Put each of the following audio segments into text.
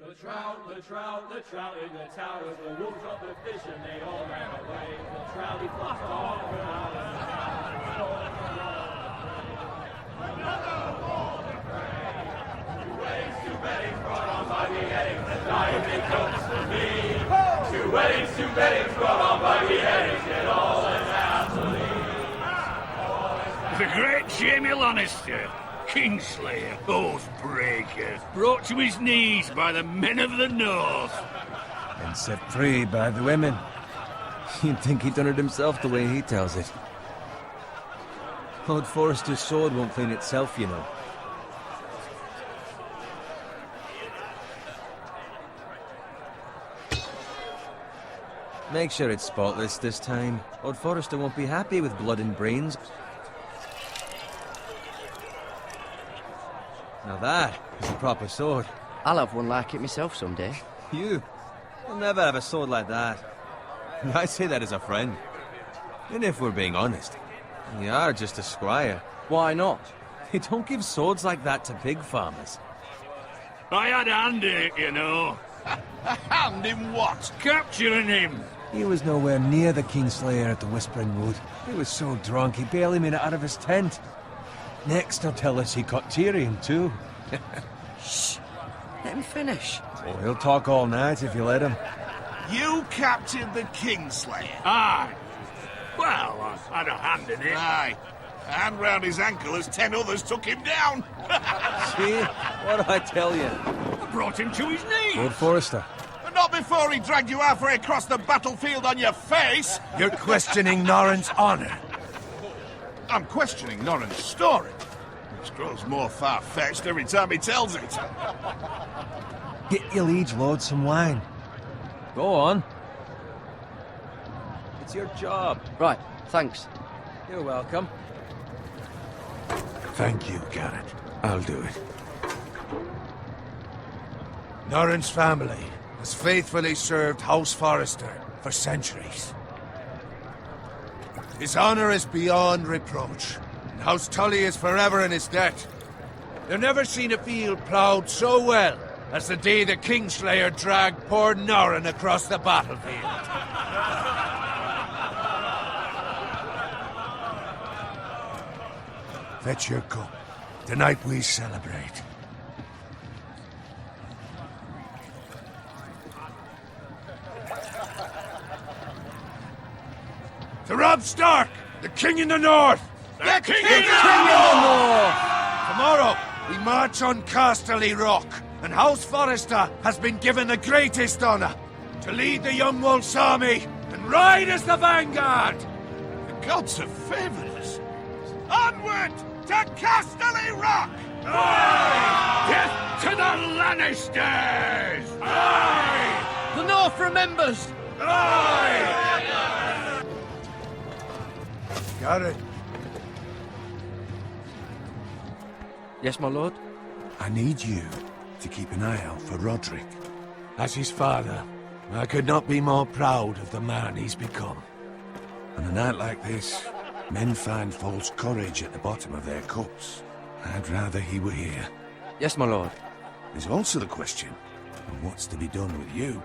The trout in the towers, the wolves got the fish and they all ran away. The trout, he flopped off Two weddings brought on by beheadings, the diamond comes to me. Two weddings brought on by beheadings, yet all is happily. The great Jamie Lannister, Kingslayer, Oathbreaker, brought to his knees by the men of the North. And set free by the women. You'd think he'd done it himself the way he tells it. Old Forrester's sword won't clean itself, you know. Make sure it's spotless this time. Old Forrester won't be happy with blood and brains. Now that is a proper sword. I'll have one like it myself someday. You? You'll never have a sword like that. I say that as a friend. And if we're being honest, you are just a squire. Why not? You don't give swords like that to pig farmers. I had a hand in it, you know. A hand in what? Capturing him. He was nowhere near the Kingslayer at the Whispering Wood. He was so drunk he barely made it out of his tent. Next he'll tell us he caught Tyrion too. Shh! Let him finish. Oh, he'll talk all night if you let him. You captured the Kingslayer? Aye. Well, I had a hand in it. Aye. A hand round his ankle as 10 others took him down. See? What did I tell you? I brought him to his knees. Lord Forrester. But not before he dragged you halfway across the battlefield on your face. You're questioning Norrin's honor. I'm questioning Norrin's story, which grows more far-fetched every time he tells it. Get your liege lord some wine. Go on. It's your job. Right, thanks. You're welcome. Thank you, Garrett. I'll do it. Norrin's family has faithfully served House Forrester for centuries. His honor is beyond reproach, and House Tully is forever in his debt. They've never seen a field ploughed so well as the day the Kingslayer dragged poor Norrin across the battlefield. Fetch your cup. Tonight we celebrate. To Robb Stark, the King in the North! The King in the North! Tomorrow, we march on Casterly Rock, and House Forrester has been given the greatest honor to lead the Young Wolf's army and ride as the vanguard! The gods have favored us. Onward to Casterly Rock! Aye! Death to the Lannisters! Aye! The North remembers! Aye! Garrett, Yes, my lord? I need you to keep an eye out for Roderick. As his father, I could not be more proud of the man he's become. On a night like this, men find false courage at the bottom of their cups. I'd rather he were here. Yes, my lord. There's also the question of what's to be done with you.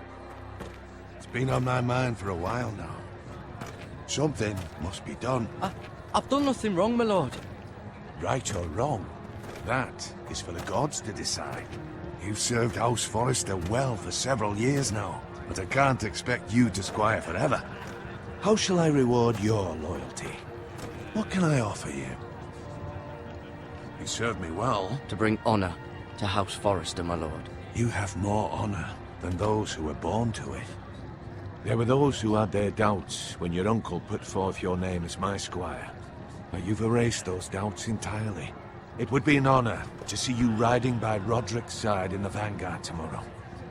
It's been on my mind for a while now. Something must be done. I've done nothing wrong, my lord. Right or wrong, that is for the gods to decide. You've served House Forrester well for several years now, but I can't expect you to squire forever. How shall I reward your loyalty? What can I offer you? You served me well. To bring honor to House Forrester, my lord. You have more honor than those who were born to it. There were those who had their doubts when your uncle put forth your name as my squire. But you've erased those doubts entirely. It would be an honor to see you riding by Roderick's side in the vanguard tomorrow.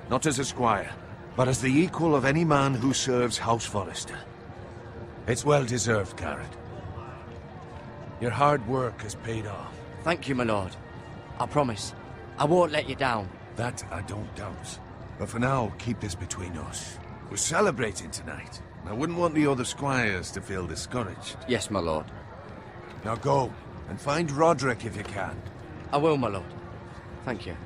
Not as a squire, but as the equal of any man who serves House Forrester. It's well deserved, Garrett. Your hard work has paid off. Thank you, my lord. I promise. I won't let you down. That I don't doubt. But for now, keep this between us. We're celebrating tonight. I wouldn't want the other squires to feel discouraged. Yes, my lord. Now go, and find Roderick if you can. I will, my lord. Thank you.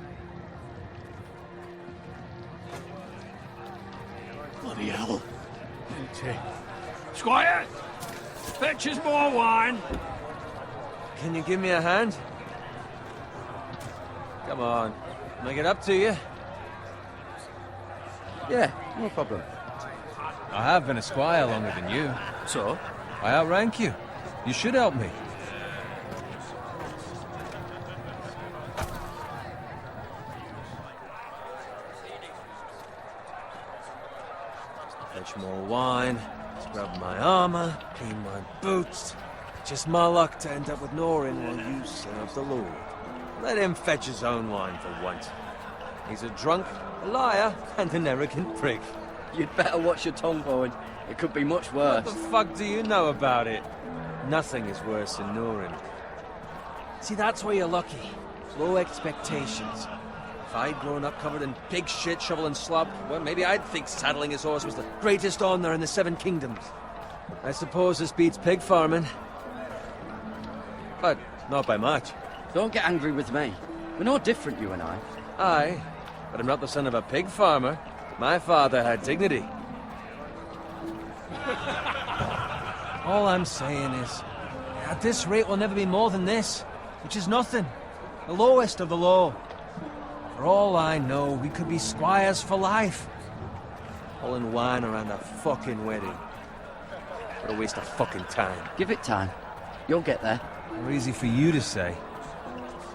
Bloody hell. Squire! Fetch us more wine! Can you give me a hand? Come on. Make it up to you. Yeah, no problem. I have been a squire longer than you. So? I outrank you. You should help me. Fetch more wine, scrub my armor, clean my boots. Just my luck to end up with Norin while you serve the Lord. Let him fetch his own wine for once. He's a drunk, a liar, and an arrogant prick. You'd better watch your tongue, Bowen. It could be much worse. What the fuck do you know about it? Nothing is worse than Norin. See, that's where you're lucky. Low expectations. If I'd grown up covered in pig shit, shovel and slop, well, maybe I'd think saddling his horse was the greatest honor in the Seven Kingdoms. I suppose this beats pig farming. But not by much. Don't get angry with me. We're no different, you and I. Aye, but I'm not the son of a pig farmer. My father had dignity. All I'm saying is, at this rate we'll never be more than this, which is nothing. The lowest of the low. For all I know, we could be squires for life. Pulling wine around a fucking wedding. What a waste of fucking time. Give it time. You'll get there. More easy for you to say.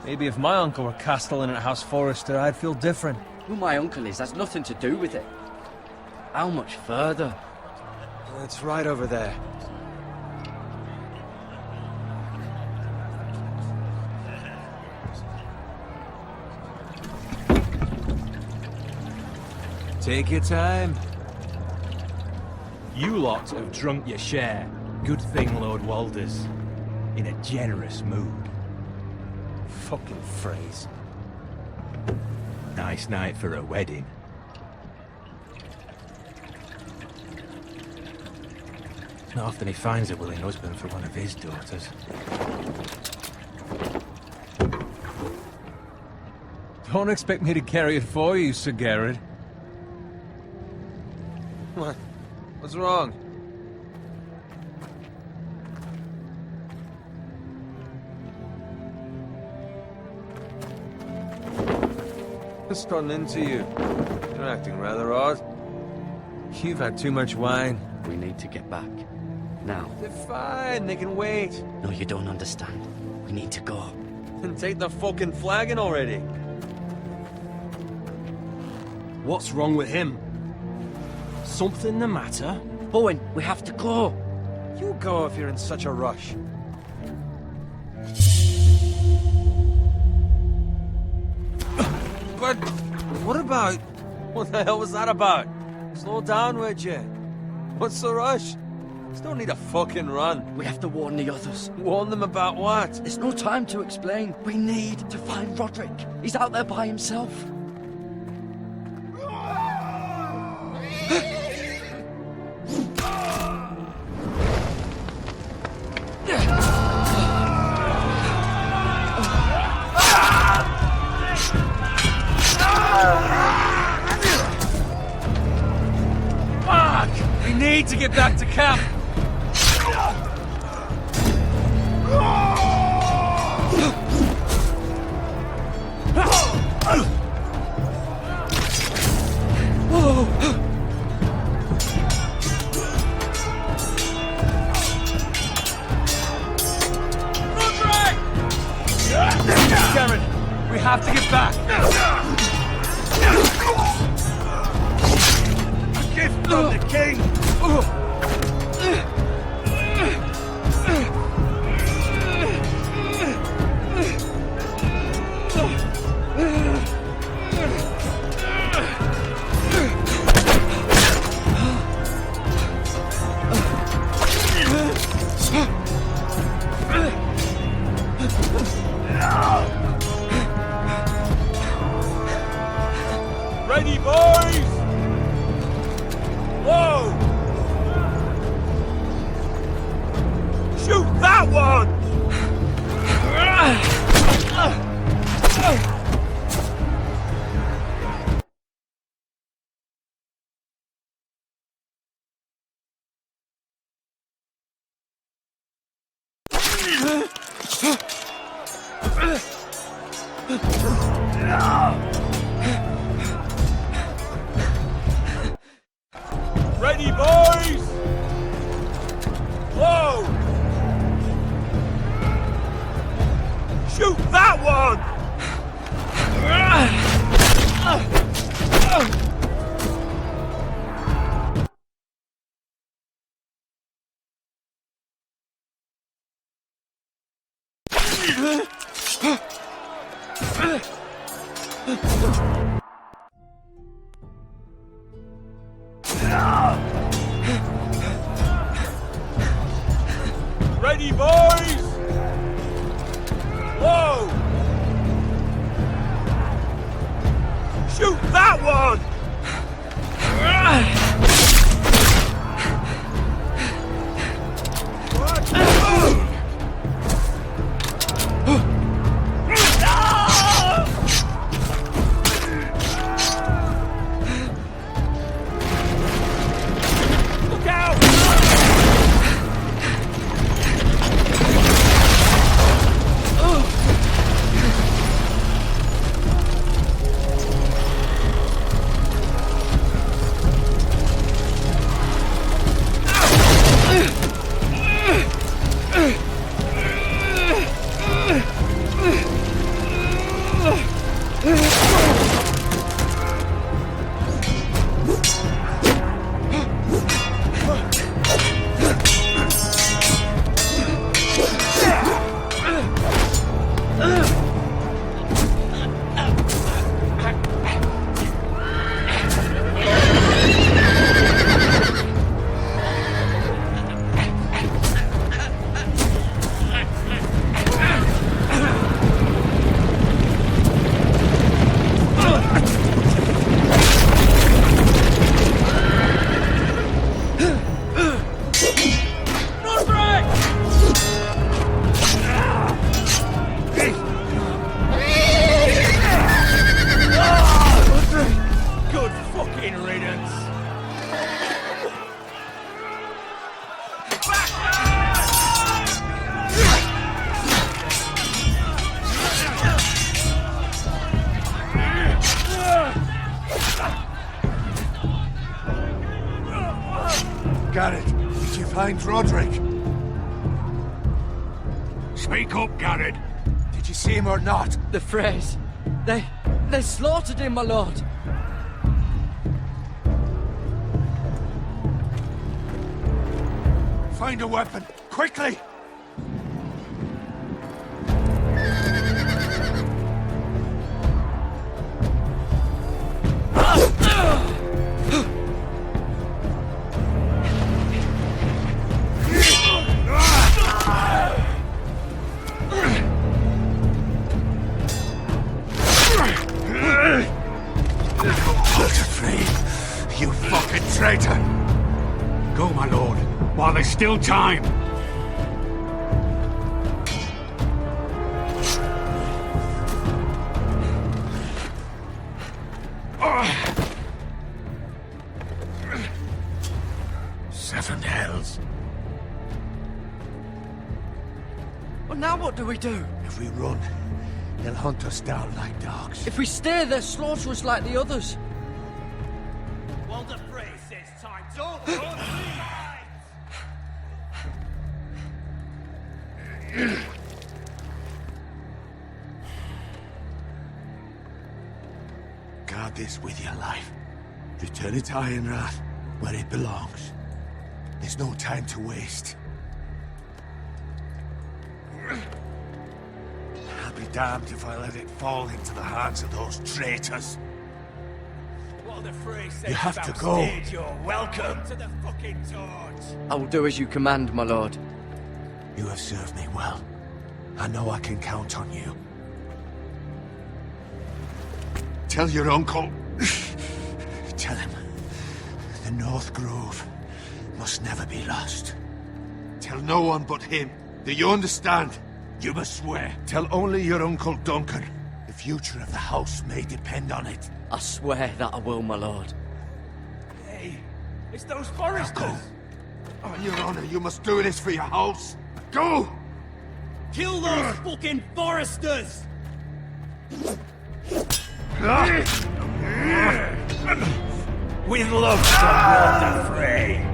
Maybe if my uncle were castellan at House Forrester, I'd feel different. Who my uncle is has nothing to do with it. How much further? It's right over there. Take your time. You lot have drunk your share. Good thing Lord Walder's in a generous mood. Fucking phrase. Nice night for a wedding. Not often he finds a willing husband for one of his daughters. Don't expect me to carry it for you, Sir Garrett. What? What's wrong? Just run into you. You're acting rather odd. You've had too much wine. We need to get back. Now. They're fine, they can wait. No, you don't understand. We need to go. Then take the fucking flagon already. What's wrong with him? Something the matter? Bowen, we have to go. You go if you're in such a rush. But what about... What the hell was that about? Slow down, would you? What's the rush? Still need a fucking run. We have to warn the others. Warn them about what? There's no time to explain. We need to find Roderick. He's out there by himself. We need to get back to camp. Cameron, we have to get back. A gift from the king. Ready, boys! Whoa! Shoot that one! Ready, boys? Whoa! Shoot that one! Ready, boys? Whoa! Shoot that one! Look out! Good fucking riddance. Garrett, did you find Roderick? Speak up, Garrett. Did you see him or not? The Freys. They slaughtered him, my lord. Find a weapon, quickly! You fucking traitor! Go, my lord, while there's still time. Seven hells. Well, now what do we do? If we run, they'll hunt us down like dogs. If we stay, they'll slaughter us like the others. Well, the phrase says time's over. Guard this with your life. Return it to Ironrath, where it belongs. There's no time to waste. I'll be damned if I let it fall into the hands of those traitors. Well, the phrase says You have to about go. stage, you're welcome to the fucking torch. I will do as you command, my lord. You have served me well. I know I can count on you. Tell your uncle. Tell him. The North Grove must never be lost. Tell no one but him. Do you understand? You must swear. Tell only your Uncle Duncan. The future of the house may depend on it. I swear that I will, my lord. Hey, it's those Now foresters. go. On your honor, you must do this for your house. Go! Kill those fucking foresters! We'd love some water fray.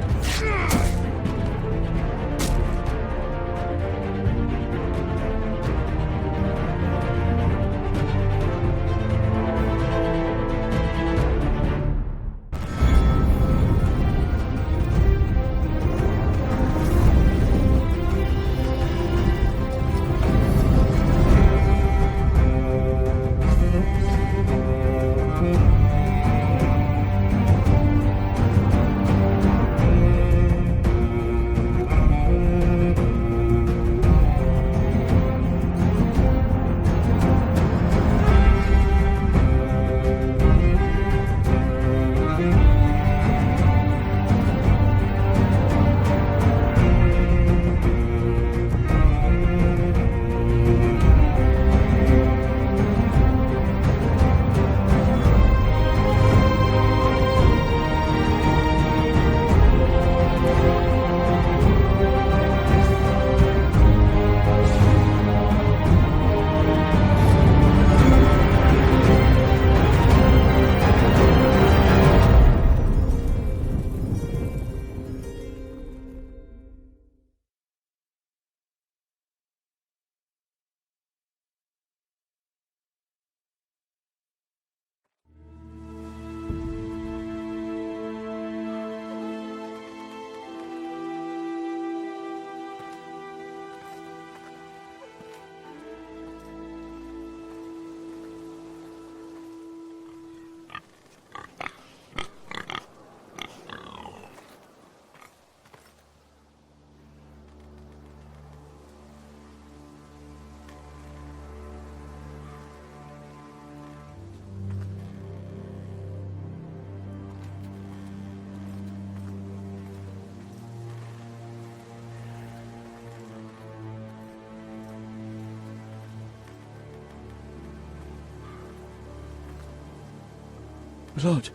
Blood.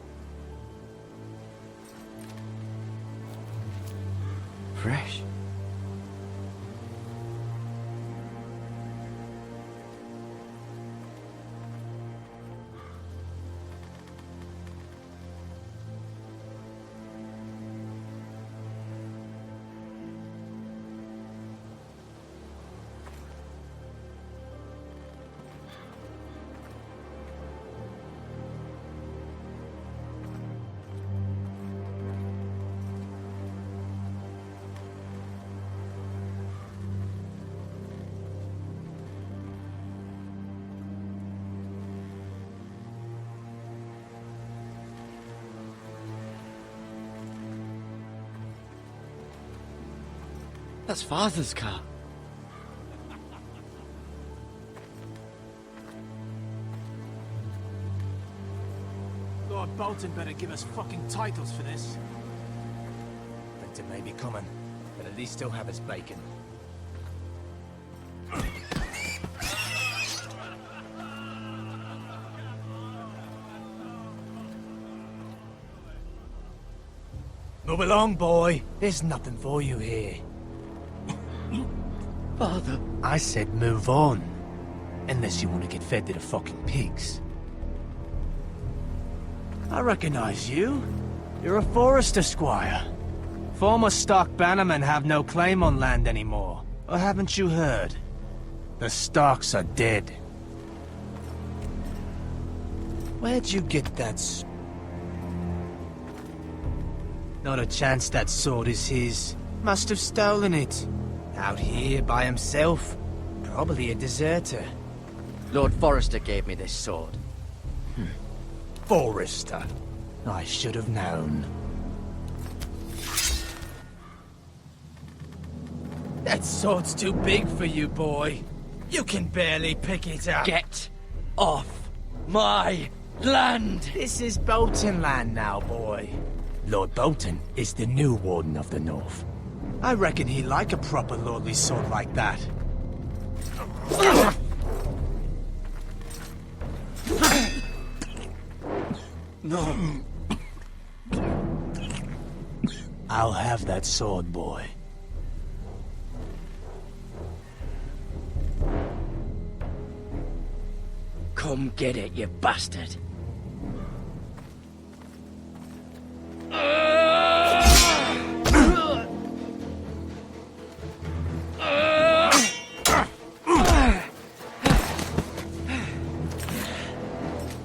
Fresh. That's Father's car. Lord Bolton better give us fucking titles for this. Winter may be coming, but at least still have his bacon. Move along, boy. There's nothing for you here. Father. I said move on. Unless you want to get fed to the fucking pigs. I recognize you. You're a Forester squire. Former stock bannermen have no claim on land anymore. Or haven't you heard? The Starks are dead. Where'd you get that Not a chance that sword is his. Must have stolen it. Out here by himself. Probably a deserter. Lord Forrester gave me this sword. Forester. I should have known. That sword's too big for you, boy. You can barely pick it up. Get off my land! This is Bolton land now, boy. Lord Bolton is the new Warden of the North. I reckon he'd like a proper lordly sword like that. No. I'll have that sword, boy. Come get it, you bastard.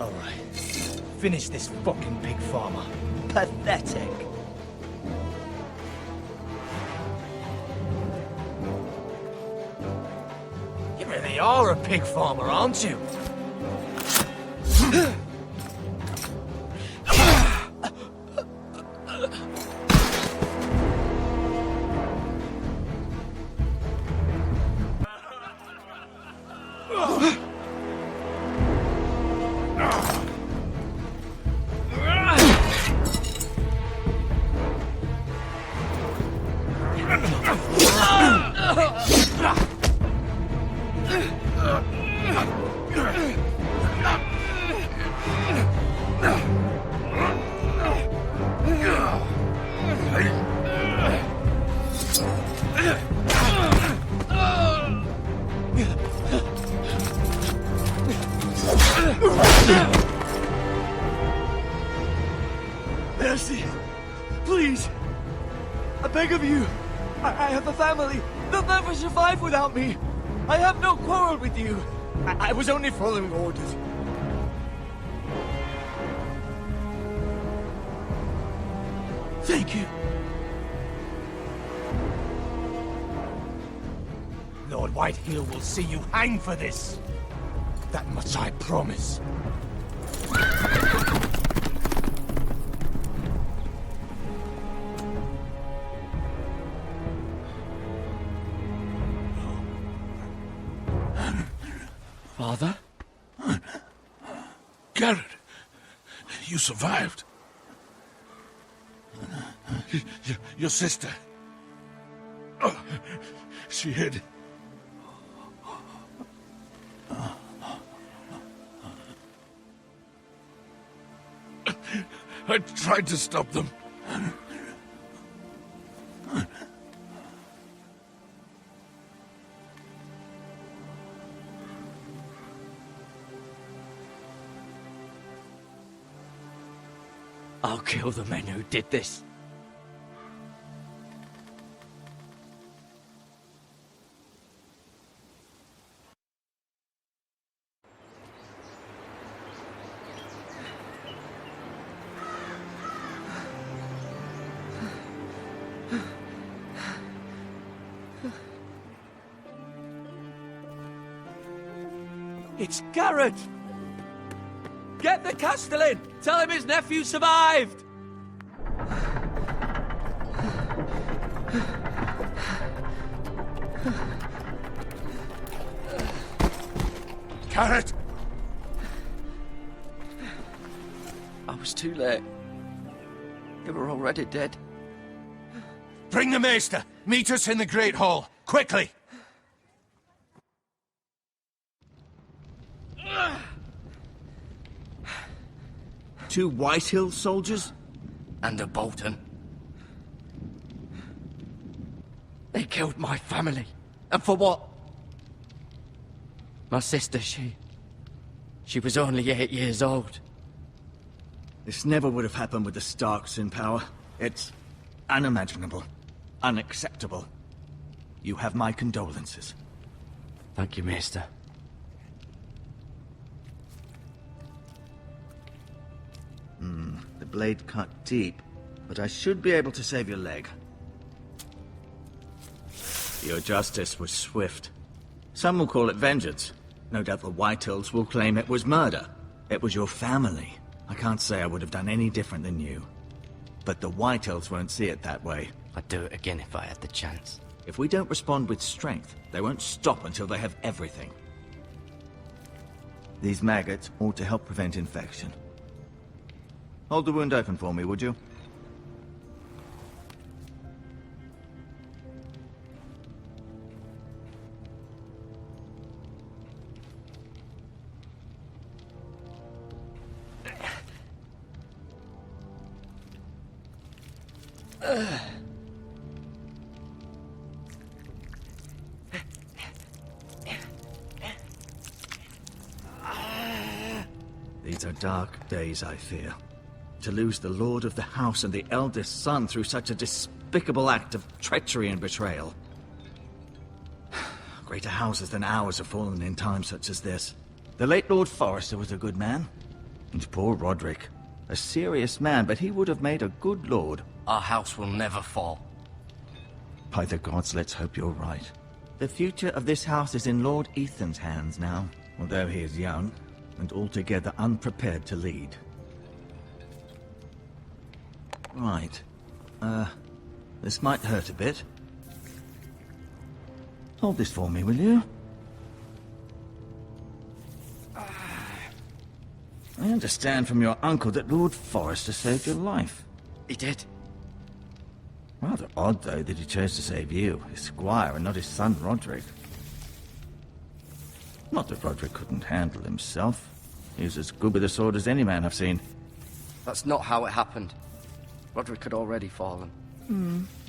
Alright. Finish this fucking pig farmer. Pathetic. You really are a pig farmer, aren't you? Mercy! Please! I beg of you! I have a family! They'll never survive without me! I have no quarrel with you! I was only following orders. Thank you. Lord Whiteheel will see you hang for this. That much I promise. Father? Garrett, you survived. Your sister. Oh, she hid. I tried to stop them. I'll kill the men who did this. It's Garrett! Get the Castellan! Tell him his nephew survived! Garrett! I was too late. They were already dead. Bring the maester. Meet us in the Great Hall. Quickly! Two Whitehill soldiers? And a Bolton. They killed my family. And for what? My sister, she was only 8 years old. This never would have happened with the Starks in power. It's unimaginable. Unacceptable. You have my condolences. Thank you, Maester. The blade cut deep, but I should be able to save your leg. Your justice was swift. Some will call it vengeance. No doubt the Whitehills will claim it was murder. It was your family. I can't say I would have done any different than you. But the Whitehills won't see it that way. I'd do it again if I had the chance. If we don't respond with strength, they won't stop until they have everything. These maggots ought to help prevent infection. Hold the wound open for me, would you? dark days, I fear. To lose the lord of the house and the eldest son through such a despicable act of treachery and betrayal. Greater houses than ours have fallen in times such as this. The late Lord Forrester was a good man. And poor Roderick. A serious man, but he would have made a good lord. Our house will never fall. By the gods, let's hope you're right. The future of this house is in Lord Ethan's hands now, although he is young and altogether unprepared to lead. Right. This might hurt a bit. Hold this for me, will you? I understand from your uncle that Lord Forrester saved your life. He did. Rather odd, though, that he chose to save you, his squire, and not his son, Roderick. Not that Roderick couldn't handle himself. He was as good with a sword as any man I've seen. That's not how it happened. Roderick had already fallen.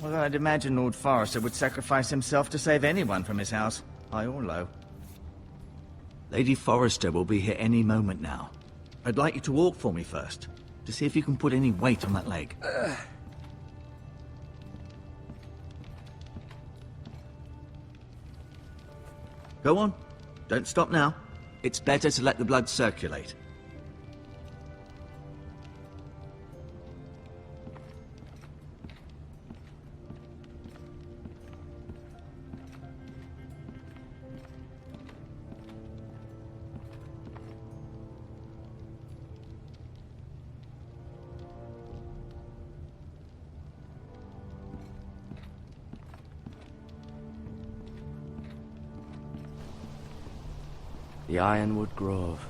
Well, I'd imagine Lord Forrester would sacrifice himself to save anyone from his house, high or low. Lady Forrester will be here any moment now. I'd like you to walk for me first, to see if you can put any weight on that leg. Go on. Don't stop now. It's better to let the blood circulate. The Ironwood Grove.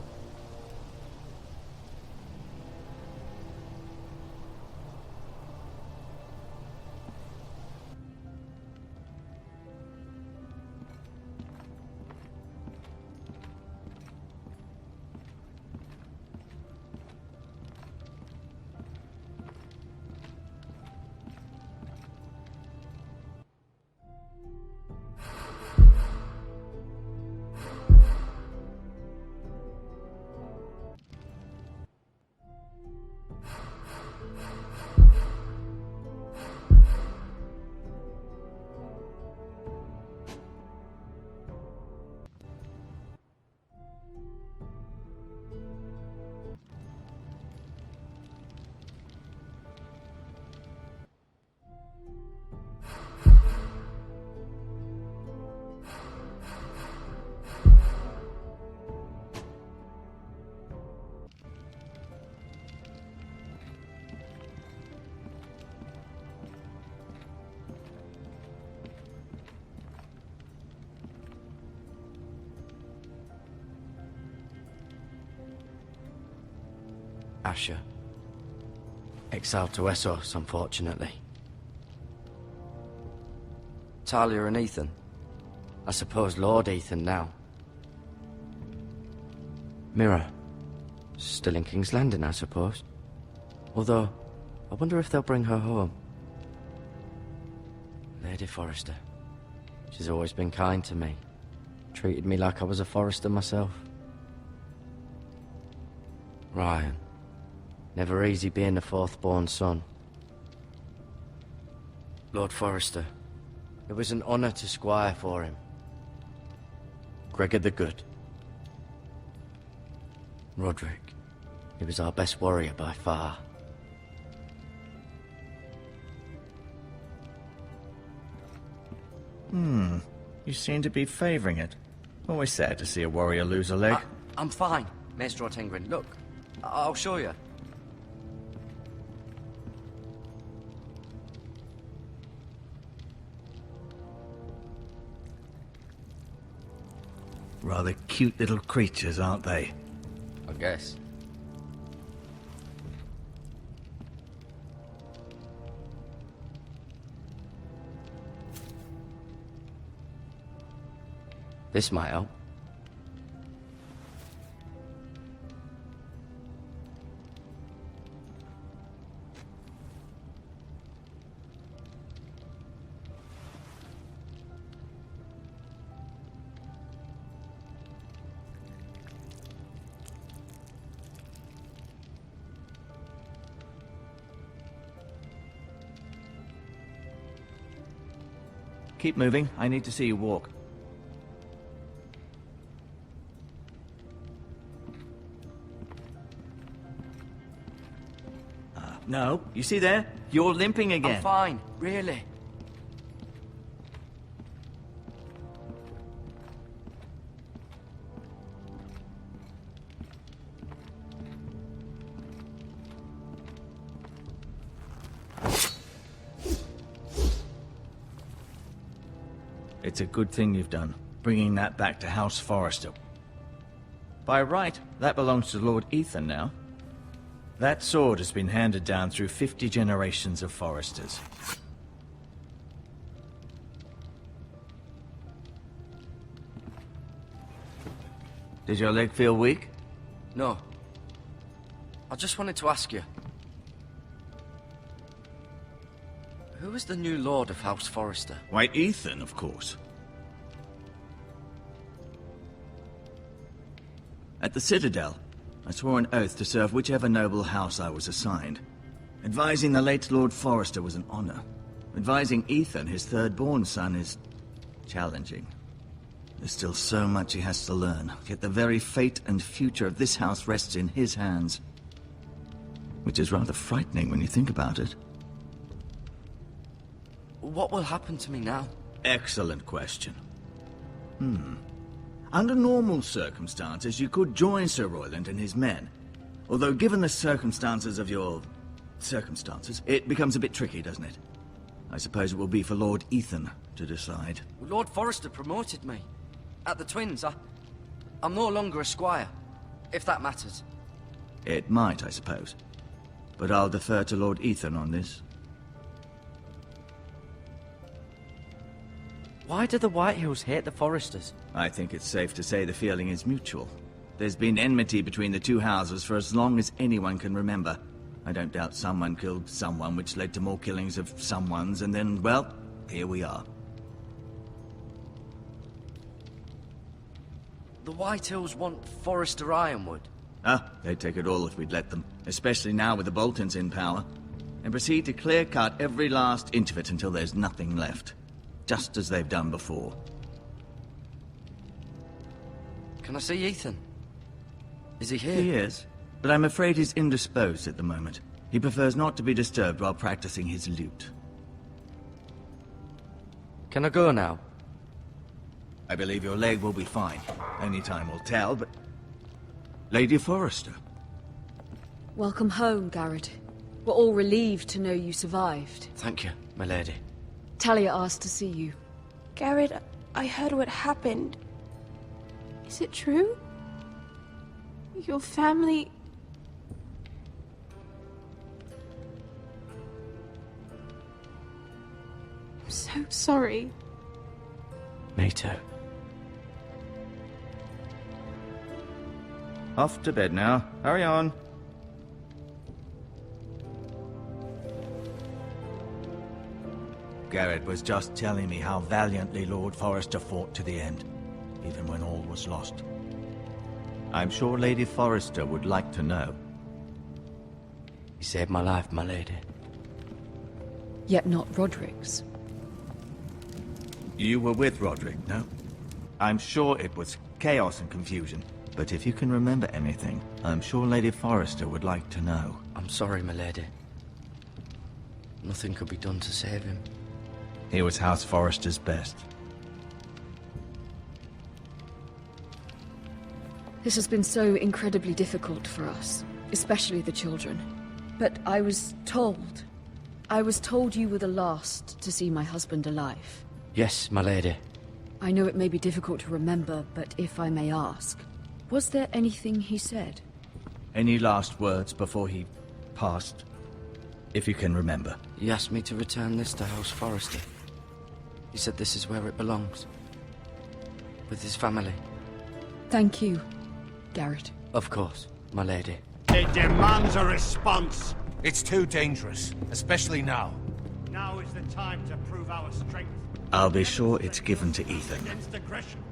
Asher. Exiled to Essos, unfortunately. Talia and Ethan. I suppose Lord Ethan now. Mira. Still in King's Landing, I suppose. Although, I wonder if they'll bring her home. Lady Forrester. She's always been kind to me. Treated me like I was a Forrester myself. Ryan. Never easy being the fourth-born son. Lord Forrester. It was an honor to squire for him. Gregor the Good. Roderick. He was our best warrior by far. You seem to be favoring it. Always sad to see a warrior lose a leg. I'm fine, Maester Ortengrin. Look, I'll show you. Rather cute little creatures, aren't they? I guess. This might help. Keep moving. I need to see you walk. No, you see there? You're limping again. I'm fine, really. It's a good thing you've done, bringing that back to House Forrester. By right, that belongs to Lord Ethan now. That sword has been handed down through 50 generations of Forresters. Did your leg feel weak? No. I just wanted to ask you. Who is the new Lord of House Forrester? Why, Ethan, of course. At the Citadel, I swore an oath to serve whichever noble house I was assigned. Advising the late Lord Forrester was an honor. Advising Ethan, his third-born son, is challenging. There's still so much he has to learn, yet the very fate and future of this house rests in his hands. Which is rather frightening when you think about it. What will happen to me now? Excellent question. Under normal circumstances, you could join Sir Royland and his men. Although given the circumstances of your... circumstances, it becomes a bit tricky, doesn't it? I suppose it will be for Lord Ethan to decide. Lord Forrester promoted me. At the Twins, I'm no longer a squire, if that matters. It might, I suppose. But I'll defer to Lord Ethan on this. Why do the Whitehills hate the Forresters? I think it's safe to say the feeling is mutual. There's been enmity between the two houses for as long as anyone can remember. I don't doubt someone killed someone, which led to more killings of someones, and then, well, here we are. The Whitehills want Forrester Ironwood. They'd take it all if we'd let them. Especially now with the Boltons in power. And proceed to clear-cut every last inch of it until there's nothing left. Just as they've done before. Can I see Ethan? Is he here? He is, but I'm afraid he's indisposed at the moment. He prefers not to be disturbed while practicing his lute. Can I go now? I believe your leg will be fine. Only time will tell, but... Lady Forrester. Welcome home, Garrett. We're all relieved to know you survived. Thank you, my lady. Talia asked to see you. Garrett, I heard what happened. Is it true? Your family... I'm so sorry. Me too. Off to bed now. Hurry on. Garrett was just telling me how valiantly Lord Forrester fought to the end, even when all was lost. I'm sure Lady Forrester would like to know. You saved my life, my lady. Yet not Roderick's. You were with Roderick, no? I'm sure it was chaos and confusion, but if you can remember anything, I'm sure Lady Forrester would like to know. I'm sorry, my lady. Nothing could be done to save him. He was House Forrester's best. This has been so incredibly difficult for us, especially the children. But I was told you were the last to see my husband alive. Yes, my lady. I know it may be difficult to remember, but if I may ask, was there anything he said? Any last words before he passed? If you can remember. He asked me to return this to House Forrester. He said this is where it belongs. With his family. Thank you, Garrett. Of course, my lady. It demands a response. It's too dangerous, especially now. Now is the time to prove our strength. I'll be sure it's given to Ethan. Against aggression.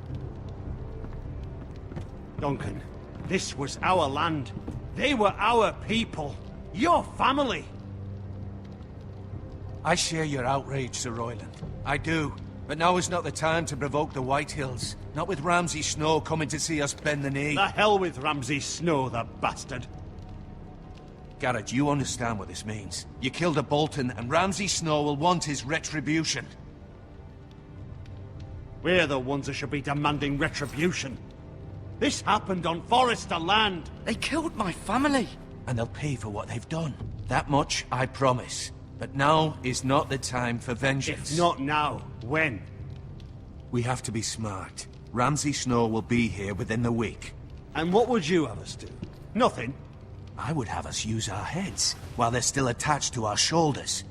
Duncan, this was our land. They were our people. Your family. I share your outrage, Sir Royland. I do. But now is not the time to provoke the Whitehills. Not with Ramsay Snow coming to see us bend the knee. The hell with Ramsay Snow, the bastard. Garrett, you understand what this means. You killed a Bolton, and Ramsay Snow will want his retribution. We're the ones that should be demanding retribution. This happened on Forrester land. They killed my family. And they'll pay for what they've done. That much, I promise. But now is not the time for vengeance. If not now, when? We have to be smart. Ramsay Snow will be here within the week. And what would you have us do? Nothing. I would have us use our heads, while they're still attached to our shoulders.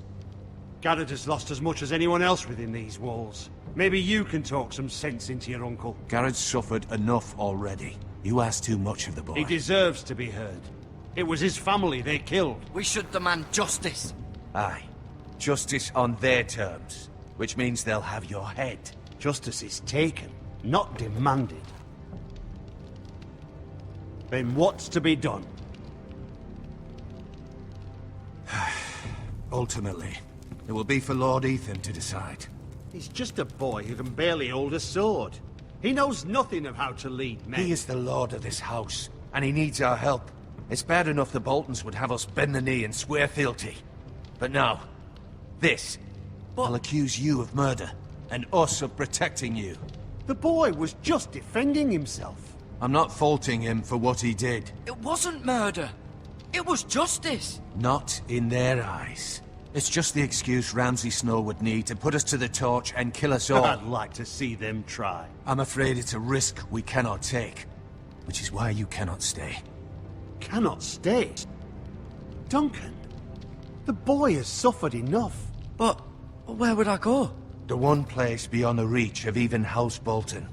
Garrett has lost as much as anyone else within these walls. Maybe you can talk some sense into your uncle. Garrett's suffered enough already. You ask too much of the boy. He deserves to be heard. It was his family they killed. We should demand justice. Aye. Justice on their terms. Which means they'll have your head. Justice is taken, not demanded. Then what's to be done? Ultimately, it will be for Lord Ethan to decide. He's just a boy who can barely hold a sword. He knows nothing of how to lead men. He is the lord of this house, and he needs our help. It's bad enough the Boltons would have us bend the knee and swear fealty. But now, this. I'll accuse you of murder, and us of protecting you. The boy was just defending himself. I'm not faulting him for what he did. It wasn't murder. It was justice. Not in their eyes. It's just the excuse Ramsay Snow would need to put us to the torch and kill us all. I'd like to see them try. I'm afraid it's a risk we cannot take. Which is why you cannot stay. Cannot stay? Duncan, the boy has suffered enough. But where would I go? The one place beyond the reach of even House Bolton.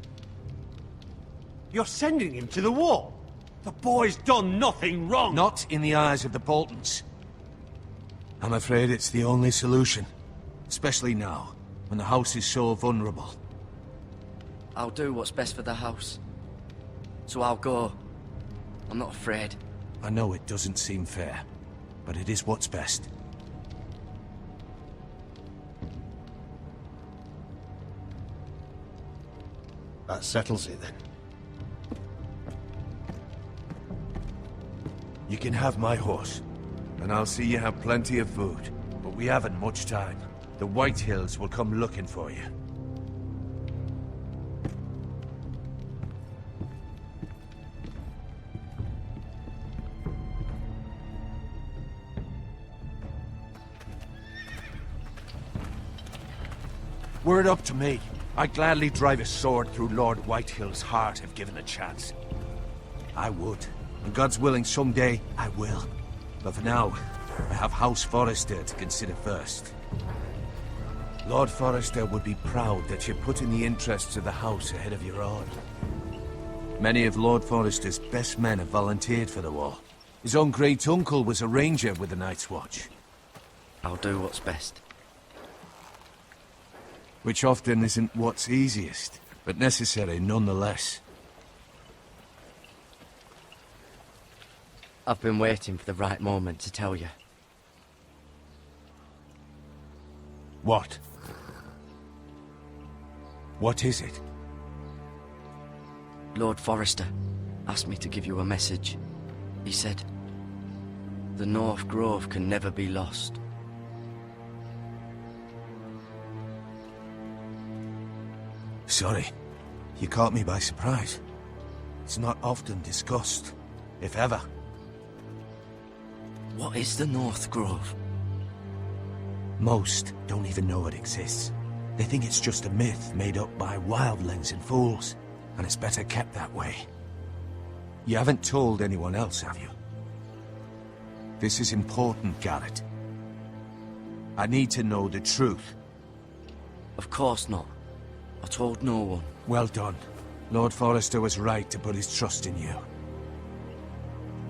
You're sending him to the wall? The boy's done nothing wrong! Not in the eyes of the Boltons. I'm afraid it's the only solution. Especially now, when the house is so vulnerable. I'll do what's best for the house. So I'll go. I'm not afraid. I know it doesn't seem fair, but it is what's best. That settles it then. You can have my horse, and I'll see you have plenty of food. But we haven't much time. The Whitehills will come looking for you. Were it up to me, I'd gladly drive a sword through Lord Whitehill's heart if given a chance. I would. And God's willing, someday I will. But for now, I have House Forrester to consider first. Lord Forrester would be proud that you're putting the interests of the house ahead of your own. Many of Lord Forrester's best men have volunteered for the war. His own great-uncle was a ranger with the Night's Watch. I'll do what's best. Which often isn't what's easiest, but necessary nonetheless. I've been waiting for the right moment to tell you. What? What is it? Lord Forrester asked me to give you a message. He said, the North Grove can never be lost. Sorry. You caught me by surprise. It's not often discussed, if ever. What is the North Grove? Most don't even know it exists. They think it's just a myth made up by wildlings and fools, and it's better kept that way. You haven't told anyone else, have you? This is important, Garrett. I need to know the truth. Of course not. I told no one. Well done. Lord Forrester was right to put his trust in you.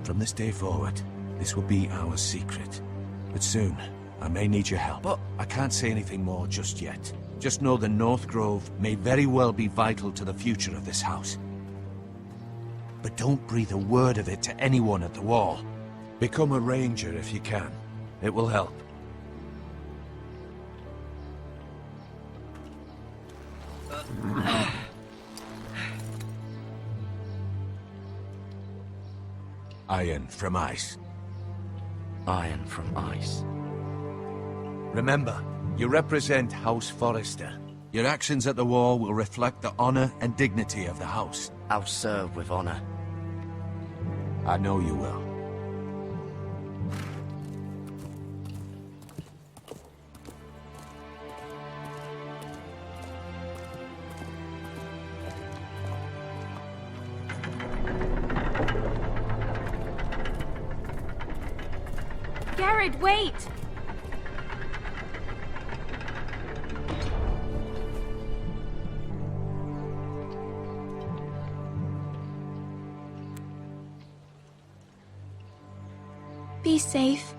From this day forward, this will be our secret. But soon, I may need your help. But I can't say anything more just yet. Just know the North Grove may very well be vital to the future of this house. But don't breathe a word of it to anyone at the wall. Become a ranger if you can. It will help. Iron from ice. Iron from ice. Remember, you represent House Forrester. Your actions at the war will reflect the honor and dignity of the house. I'll serve with honor. I know you will. Garrett, wait! Be safe.